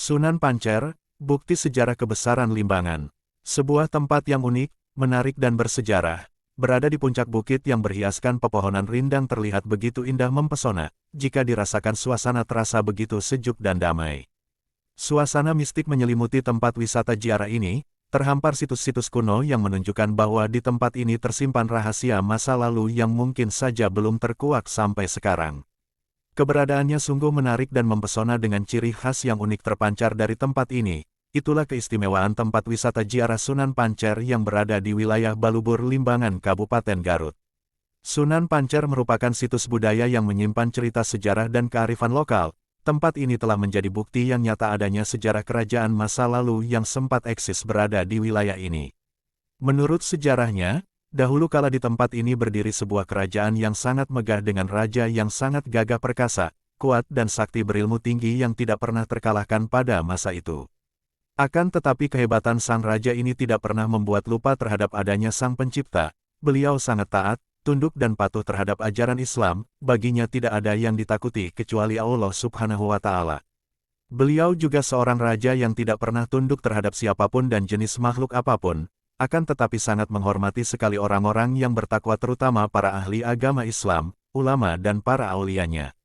Sunan Pancer, bukti sejarah kebesaran Limbangan. Sebuah tempat yang unik, menarik dan bersejarah. Berada di puncak bukit yang berhiaskan pepohonan rindang terlihat begitu indah mempesona, jika dirasakan suasana terasa begitu sejuk dan damai. Suasana mistik menyelimuti tempat wisata ziarah ini, terhampar situs-situs kuno yang menunjukkan bahwa di tempat ini tersimpan rahasia masa lalu yang mungkin saja belum terkuak sampai sekarang. Keberadaannya sungguh menarik dan mempesona dengan ciri khas yang unik terpancar dari tempat ini. Itulah keistimewaan tempat wisata ziarah Sunan Pancer yang berada di wilayah Balubur Limbangan, Kabupaten Garut. Sunan Pancer merupakan situs budaya yang menyimpan cerita sejarah dan kearifan lokal. Tempat ini telah menjadi bukti yang nyata adanya sejarah kerajaan masa lalu yang sempat eksis berada di wilayah ini. Menurut sejarahnya, dahulu kala di tempat ini berdiri sebuah kerajaan yang sangat megah dengan raja yang sangat gagah perkasa, kuat dan sakti berilmu tinggi yang tidak pernah terkalahkan pada masa itu. Akan tetapi kehebatan sang raja ini tidak pernah membuat lupa terhadap adanya sang pencipta. Beliau sangat taat, tunduk dan patuh terhadap ajaran Islam, baginya tidak ada yang ditakuti kecuali Allah Subhanahu wa Ta'ala. Beliau juga seorang raja yang tidak pernah tunduk terhadap siapapun dan jenis makhluk apapun. Akan tetapi sangat menghormati sekali orang-orang yang bertakwa terutama para ahli agama Islam, ulama dan para aulianya.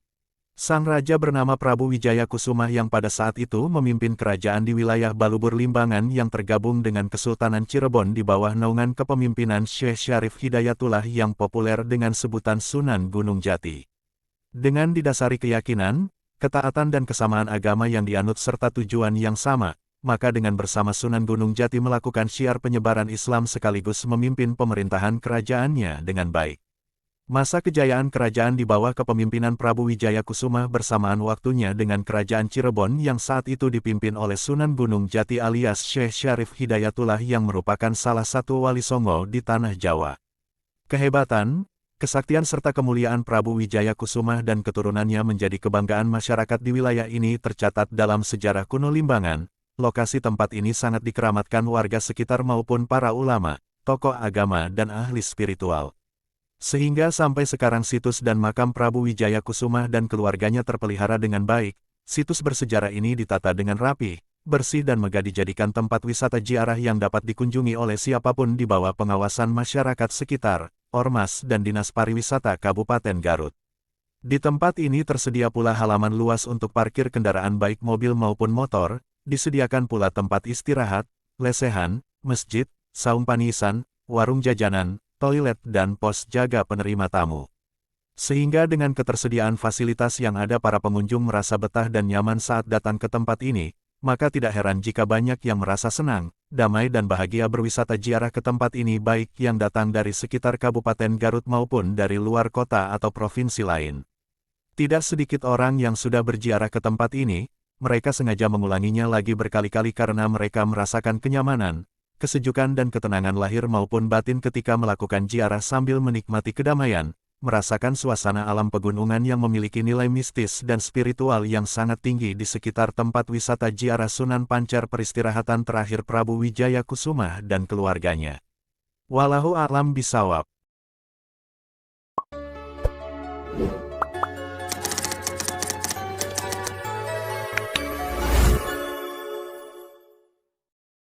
Sang raja bernama Prabu Wijaya Kusuma yang pada saat itu memimpin kerajaan di wilayah Balubur Limbangan yang tergabung dengan Kesultanan Cirebon di bawah naungan kepemimpinan Syekh Syarif Hidayatullah yang populer dengan sebutan Sunan Gunung Jati. Dengan didasari keyakinan, ketaatan dan kesamaan agama yang dianut serta tujuan yang sama, maka dengan bersama Sunan Gunung Jati melakukan syiar penyebaran Islam sekaligus memimpin pemerintahan kerajaannya dengan baik. Masa kejayaan kerajaan di bawah kepemimpinan Prabu Wijaya Kusuma bersamaan waktunya dengan kerajaan Cirebon yang saat itu dipimpin oleh Sunan Gunung Jati alias Syekh Syarif Hidayatullah yang merupakan salah satu wali songo di tanah Jawa. Kehebatan, kesaktian serta kemuliaan Prabu Wijaya Kusuma dan keturunannya menjadi kebanggaan masyarakat di wilayah ini tercatat dalam sejarah kuno Limbangan. Lokasi tempat ini sangat dikeramatkan warga sekitar maupun para ulama, tokoh agama dan ahli spiritual. Sehingga sampai sekarang situs dan makam Prabu Wijaya Kusuma dan keluarganya terpelihara dengan baik. Situs bersejarah ini ditata dengan rapi, bersih dan megah dijadikan tempat wisata ziarah yang dapat dikunjungi oleh siapapun di bawah pengawasan masyarakat sekitar, Ormas dan Dinas Pariwisata Kabupaten Garut. Di tempat ini tersedia pula halaman luas untuk parkir kendaraan baik mobil maupun motor. Disediakan pula tempat istirahat, lesehan, masjid, saung panisan, warung jajanan, toilet dan pos jaga penerima tamu. Sehingga dengan ketersediaan fasilitas yang ada para pengunjung merasa betah dan nyaman saat datang ke tempat ini, maka tidak heran jika banyak yang merasa senang, damai dan bahagia berwisata ziarah ke tempat ini baik yang datang dari sekitar Kabupaten Garut maupun dari luar kota atau provinsi lain. Tidak sedikit orang yang sudah berziarah ke tempat ini, mereka sengaja mengulanginya lagi berkali-kali karena mereka merasakan kenyamanan, kesejukan dan ketenangan lahir maupun batin ketika melakukan ziarah sambil menikmati kedamaian, merasakan suasana alam pegunungan yang memiliki nilai mistis dan spiritual yang sangat tinggi di sekitar tempat wisata ziarah Sunan Pancer peristirahatan terakhir Prabu Wijaya Kusuma dan keluarganya. Wallahu a'lam bishawab.